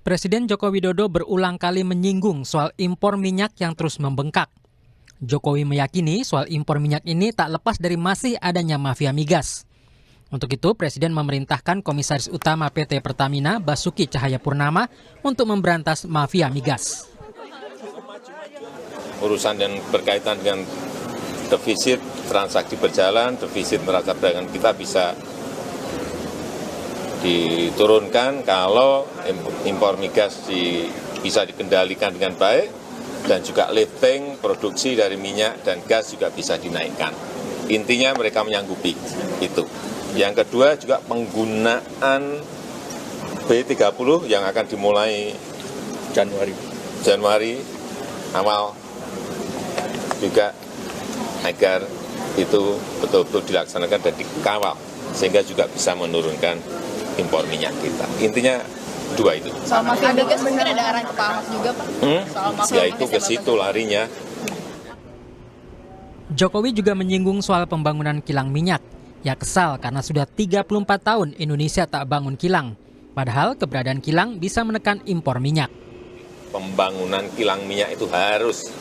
Presiden Joko Widodo berulang kali menyinggung soal impor minyak yang terus membengkak. Jokowi meyakini soal impor minyak ini tak lepas dari masih adanya mafia migas. Untuk itu, Presiden memerintahkan Komisaris Utama PT Pertamina, Basuki Cahayapurnama, untuk memberantas mafia migas. Urusan yang berkaitan dengan defisit transaksi berjalan, defisit neraca perdagangan kita bisa diturunkan kalau impor migas bisa dikendalikan dengan baik dan juga lifting produksi dari minyak dan gas juga bisa dinaikkan. Intinya mereka menyanggupi itu. Yang kedua juga penggunaan B30 yang akan dimulai Januari awal juga agar itu betul-betul dilaksanakan dan dikawal sehingga juga bisa menurunkan impor minyak kita. Intinya dua itu. Soal mafia migas mungkin ada arahan ke Pak Ahok juga, Pak? Soal mafia ya itu ke situ larinya. Jokowi juga menyinggung soal pembangunan kilang minyak. Ya kesal karena sudah 34 tahun Indonesia tak bangun kilang. Padahal keberadaan kilang bisa menekan impor minyak. Pembangunan kilang minyak itu harus.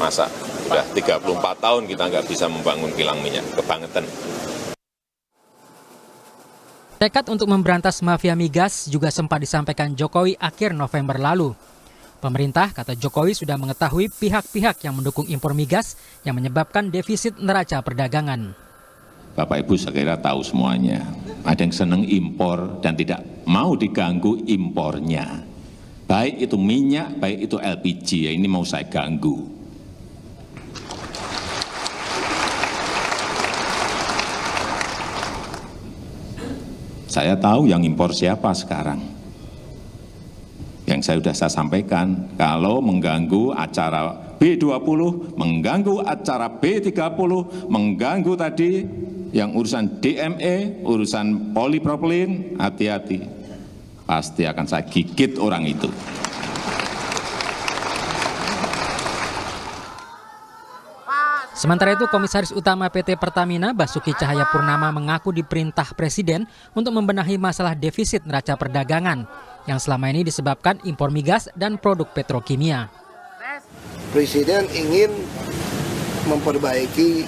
Masa sudah 34 tahun kita nggak bisa membangun kilang minyak, kebangetan. Tekad untuk memberantas mafia migas juga sempat disampaikan Jokowi akhir November lalu. Pemerintah, kata Jokowi, sudah mengetahui pihak-pihak yang mendukung impor migas yang menyebabkan defisit neraca perdagangan. Bapak Ibu saya kira tahu semuanya. Ada yang senang impor dan tidak mau diganggu impornya. Baik itu minyak, baik itu LPG, ya ini mau saya ganggu. Saya tahu yang impor siapa sekarang. Yang saya sudah sampaikan, kalau mengganggu acara B20, mengganggu acara B30, mengganggu tadi yang urusan DME, urusan polipropilin, hati-hati. Pasti akan saya gigit orang itu. Sementara itu, Komisaris Utama PT Pertamina, Basuki Cahayapurnama, mengaku diperintah Presiden untuk membenahi masalah defisit neraca perdagangan yang selama ini disebabkan impor migas dan produk petrokimia. Presiden ingin memperbaiki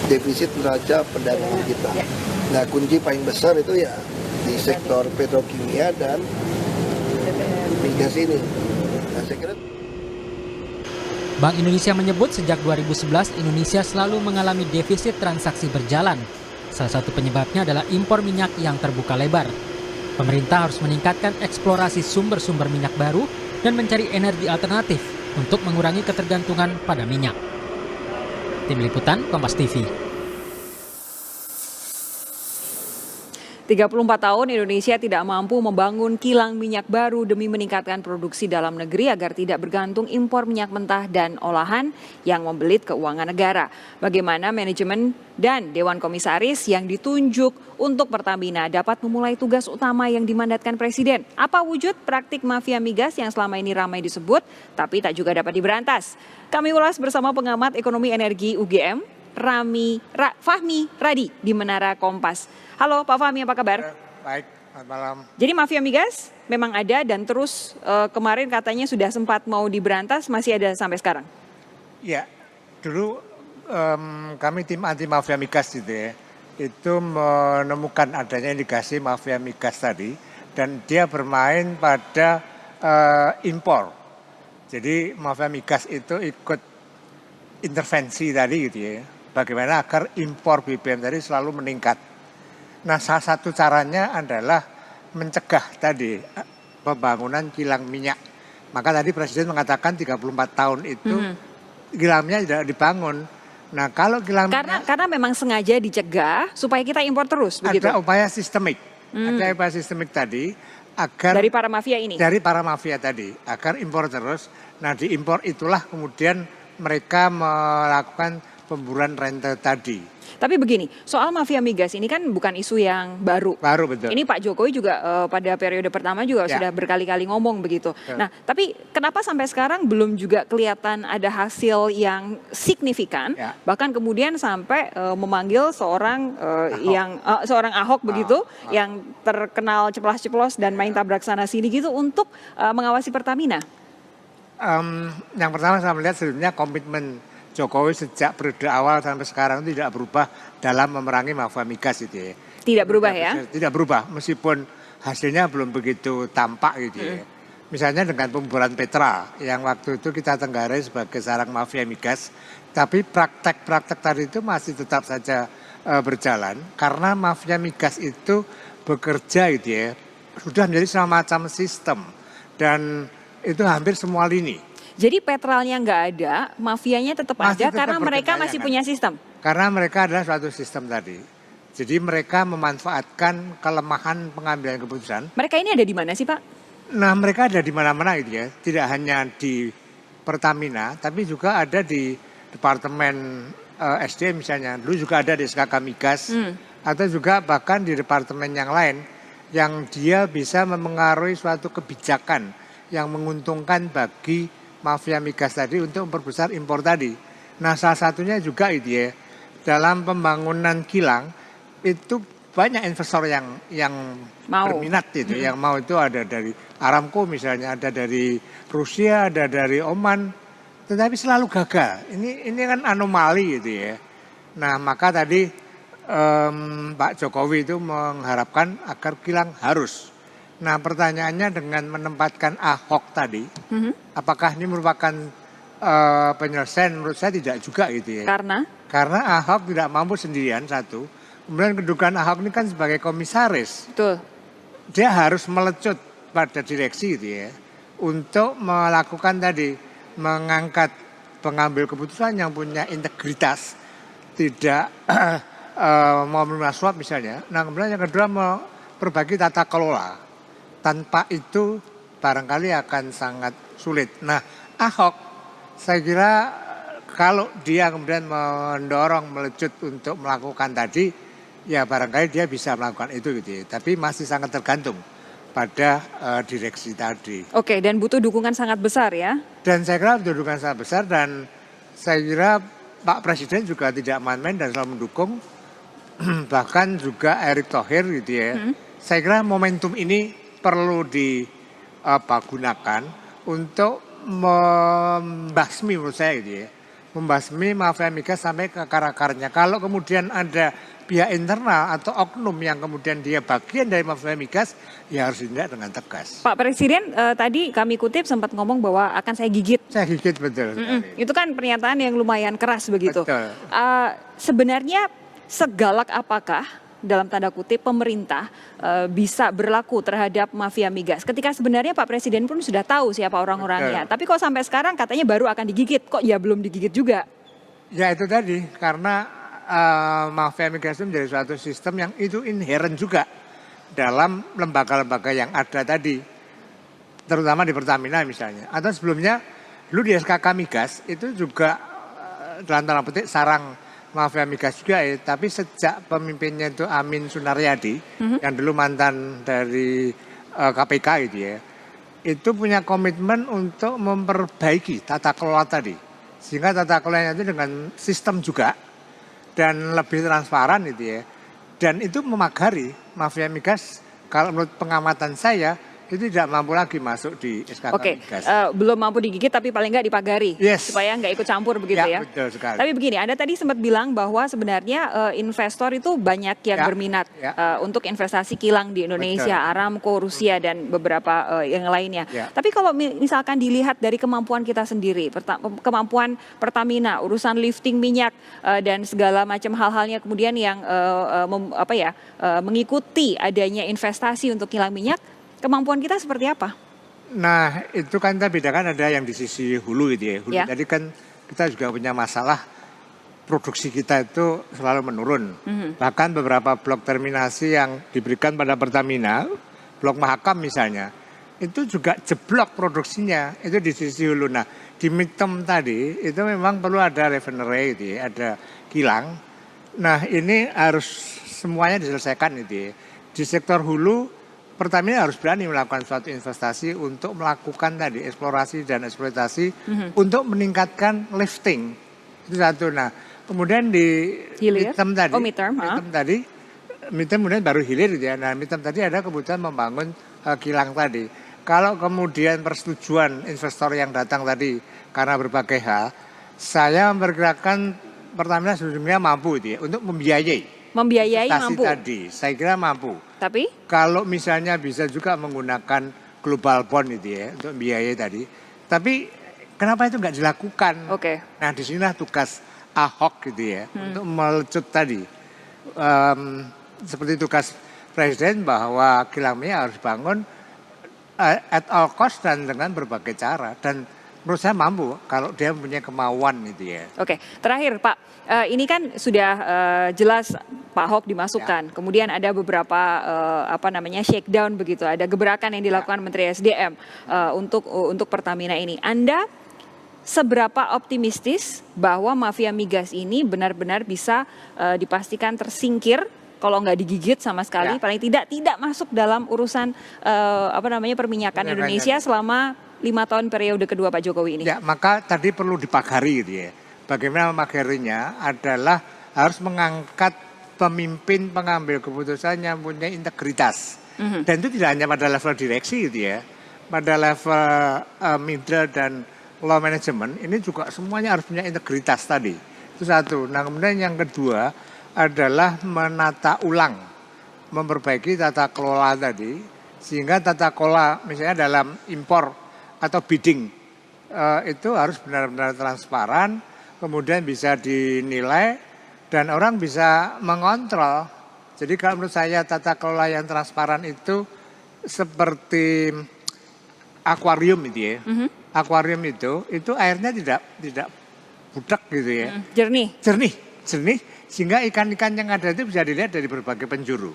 defisit neraca perdagangan kita. Nah, kunci paling besar itu ya di sektor petrokimia dan migas ini. Nah, saya kira Bank Indonesia menyebut sejak 2011 Indonesia selalu mengalami defisit transaksi berjalan. Salah satu penyebabnya adalah impor minyak yang terbuka lebar. Pemerintah harus meningkatkan eksplorasi sumber-sumber minyak baru dan mencari energi alternatif untuk mengurangi ketergantungan pada minyak. Tim Liputan, Kompas TV. 34 tahun Indonesia tidak mampu membangun kilang minyak baru demi meningkatkan produksi dalam negeri agar tidak bergantung impor minyak mentah dan olahan yang membelit keuangan negara. Bagaimana manajemen dan Dewan Komisaris yang ditunjuk untuk Pertamina dapat memulai tugas utama yang dimandatkan Presiden? Apa wujud praktik mafia migas yang selama ini ramai disebut tapi tak juga dapat diberantas? Kami ulas bersama pengamat ekonomi energi UGM, Fahmi Radi di Menara Kompas. Halo Pak Fahmi, apa kabar? Baik, selamat malam. Jadi mafia migas memang ada dan terus kemarin katanya sudah sempat mau diberantas, masih ada sampai sekarang? Ya, dulu kami tim anti mafia migas itu menemukan adanya indikasi mafia migas tadi dan dia bermain pada impor. Jadi mafia migas itu ikut intervensi tadi gitu ya. Bagaimana agar impor BBM tadi selalu meningkat. Nah, salah satu caranya adalah mencegah tadi pembangunan kilang minyak. Maka tadi Presiden mengatakan 34 tahun itu kilang minyak tidak dibangun. Nah, kalau kilang minyak karena memang sengaja dicegah supaya kita impor terus begitu. Ada upaya sistemik. Ada upaya sistemik tadi agar dari para mafia ini. Dari para mafia tadi agar impor terus. Nah, di impor itulah kemudian mereka melakukan pemburuan rente tadi. Tapi begini, soal mafia migas ini kan bukan isu yang baru. Baru, betul. Ini Pak Jokowi juga pada periode pertama juga Ya. sudah berkali-kali ngomong begitu. Betul. Nah, tapi kenapa sampai sekarang belum juga kelihatan ada hasil yang signifikan? Ya. Bahkan kemudian sampai memanggil seorang seorang Ahok begitu yang terkenal ceplas-ceplos dan main tabrak sana sini gitu untuk mengawasi Pertamina. Yang pertama saya melihat sebetulnya komitmen Jokowi sejak periode awal sampai sekarang itu tidak berubah dalam memerangi mafia migas itu ya. Tidak berubah ya? Tidak berubah meskipun hasilnya belum begitu tampak gitu ya. Misalnya dengan pembubaran Petra yang waktu itu kita tenggarai sebagai sarang mafia migas, tapi praktek-praktek tadi itu masih tetap saja berjalan karena mafia migas itu bekerja gitu ya, sudah menjadi semacam sistem dan itu hampir semua lini. Jadi petralnya nggak ada, mafianya tetap ada karena mereka bekerja, masih kan? punya sistem. Karena mereka adalah suatu sistem tadi. Jadi mereka memanfaatkan kelemahan pengambilan keputusan. Mereka ini ada di mana sih Pak? Nah mereka ada di mana-mana gitu ya. Tidak hanya di Pertamina, tapi juga ada di Departemen SDM misalnya. Dulu juga ada di SKK Migas. Atau juga bahkan di departemen yang lain. Yang dia bisa memengaruhi suatu kebijakan yang menguntungkan bagi mafia migas tadi untuk memperbesar impor tadi. Nah salah satunya juga itu ya, dalam pembangunan kilang itu banyak investor yang mau berminat itu, yang mau itu ada dari Aramco misalnya, ada dari Rusia, ada dari Oman, tetapi selalu gagal. Ini kan anomali gitu ya. Nah maka tadi Pak Jokowi itu mengharapkan agar kilang harus. Nah pertanyaannya dengan menempatkan Ahok tadi, apakah ini merupakan penyelesaian? Menurut saya tidak juga gitu ya. Karena Ahok tidak mampu sendirian satu. Kemudian kedudukan Ahok ini kan sebagai komisaris. Betul. Dia harus melecut pada direksi gitu ya. Untuk melakukan tadi, mengangkat pengambil keputusan yang punya integritas. Tidak mau menerima suap misalnya. Nah kemudian yang kedua memperbaiki tata kelola. Tanpa itu barangkali akan sangat sulit. Nah Ahok saya kira kalau dia kemudian mendorong melecut untuk melakukan tadi, ya barangkali dia bisa melakukan itu gitu ya. Tapi masih sangat tergantung pada direksi tadi. Oke, dan butuh dukungan sangat besar ya? Dan saya kira butuh dukungan sangat besar dan saya kira Pak Presiden juga tidak main-main dan selalu mendukung. Bahkan juga Erick Thohir gitu ya. Saya kira momentum ini perlu digunakan untuk membasmi menurut saya gitu ya. Membasmi mafia migas sampai ke akar-akarnya. Kalau kemudian ada pihak internal atau oknum yang kemudian dia bagian dari mafia migas, ya harus ditindak dengan tegas. Pak Presiden tadi kami kutip sempat ngomong bahwa akan saya gigit. Saya gigit betul. Itu kan pernyataan yang lumayan keras begitu. Betul. Sebenarnya segalak apakah dalam tanda kutip pemerintah bisa berlaku terhadap mafia migas ketika sebenarnya Pak Presiden pun sudah tahu siapa orang-orangnya. Tapi kok sampai sekarang katanya baru akan digigit, kok ya belum digigit juga? Ya itu tadi, karena mafia migas itu menjadi suatu sistem yang itu inherent juga dalam lembaga-lembaga yang ada tadi, terutama di Pertamina misalnya. Atau sebelumnya dulu di SKK Migas itu juga dalam tanda petik sarang mafia migas juga ya, tapi sejak pemimpinnya itu Amin Sunaryadi yang dulu mantan dari KPK gitu ya, itu punya komitmen untuk memperbaiki tata kelola tadi, sehingga tata kelolanya itu dengan sistem juga dan lebih transparan gitu ya, dan itu memagari mafia migas. Kalau menurut pengamatan saya itu tidak mampu lagi masuk di SKK Migas. Belum mampu digigit tapi paling nggak dipagari, supaya nggak ikut campur begitu ya. Betul sekali. Tapi begini, Anda tadi sempat bilang bahwa sebenarnya investor itu banyak yang berminat untuk investasi kilang di Indonesia, Aramco, Rusia dan beberapa yang lainnya. Tapi kalau misalkan dilihat dari kemampuan kita sendiri, kemampuan Pertamina, urusan lifting minyak dan segala macam hal-halnya kemudian yang mengikuti adanya investasi untuk kilang minyak. Kemampuan kita seperti apa? Nah itu kan kita bedakan, ada yang di sisi hulu gitu ya. Hulu tadi kan kita juga punya masalah produksi kita itu selalu menurun. Bahkan beberapa blok terminasi yang diberikan pada Pertamina, blok Mahakam misalnya, itu juga jeblok produksinya, itu di sisi hulu. Nah di midterm tadi itu memang perlu ada refinery gitu ya, ada kilang. Nah ini harus semuanya diselesaikan gitu ya. Di sektor hulu Pertamina harus berani melakukan suatu investasi untuk melakukan tadi eksplorasi dan eksploitasi untuk meningkatkan lifting. Itu satu. Nah kemudian di midterm tadi, midterm kemudian baru hilir gitu ya. Nah midterm tadi ada kebutuhan membangun kilang tadi. Kalau kemudian persetujuan investor yang datang tadi karena berbagai hal, saya memperkirakan Pertamina sebelumnya mampu itu ya, untuk membiayai mampu. Tadi, saya kira mampu. Tapi kalau misalnya bisa juga menggunakan global bond itu ya untuk membiayai tadi. Tapi kenapa itu nggak dilakukan? Nah disinilah tugas Ahok gitu ya untuk melecut tadi. Seperti tugas Presiden bahwa kilang minyak harus bangun at all cost dan dengan berbagai cara, dan menurut saya mampu kalau dia punya kemauan gitu ya. Terakhir Pak, ini kan sudah jelas Pak Ahok dimasukkan, kemudian ada beberapa shakedown begitu, ada gebrakan yang dilakukan Menteri SDM untuk Pertamina ini. Anda seberapa optimistis bahwa mafia migas ini benar-benar bisa dipastikan tersingkir? Kalau nggak digigit sama sekali, paling tidak masuk dalam urusan perminyakan Indonesia selama 5 tahun periode kedua Pak Jokowi ini. Ya, maka tadi perlu dipagari gitu ya. Bagaimana memagarinya adalah harus mengangkat pemimpin pengambil keputusan yang punya integritas. Dan itu tidak hanya pada level direksi gitu ya. Pada level middle dan low management ini juga semuanya harus punya integritas tadi. Itu satu. Nah kemudian yang kedua adalah menata ulang, memperbaiki tata kelola tadi, sehingga tata kelola misalnya dalam impor atau bidding itu harus benar-benar transparan, kemudian bisa dinilai dan orang bisa mengontrol. Jadi kalau menurut saya tata kelola yang transparan itu seperti akuarium itu ya. Akuarium itu airnya tidak budak gitu ya. Jernih. Sehingga ikan-ikan yang ada itu bisa dilihat dari berbagai penjuru.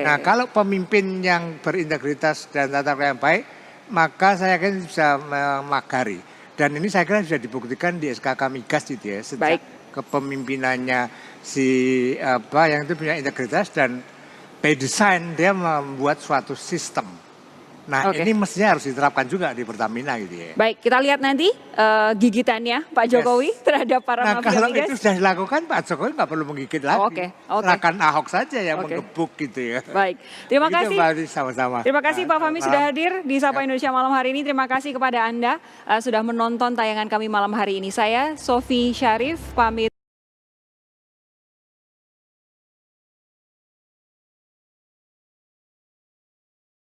Nah kalau pemimpin yang berintegritas dan tata kelola yang baik, maka saya yakin bisa memagari. Dan ini saya kira bisa dibuktikan di SKK Migas gitu ya. Sejak kepemimpinannya yang itu punya integritas dan by design dia membuat suatu sistem. Nah ini mestinya harus diterapkan juga di Pertamina gitu ya. Baik, kita lihat nanti gigitannya Pak Jokowi terhadap para mafia migas. Kalau itu sudah dilakukan, Pak Jokowi nggak perlu menggigit lagi. Serahkan Ahok saja yang mengebuk gitu ya. Baik, terima kasih. Sama-sama. Terima kasih Pak Fahmi sudah hadir di Sapa Indonesia malam hari ini. Terima kasih kepada Anda sudah menonton tayangan kami malam hari ini. Saya Sofi Syarif pamit.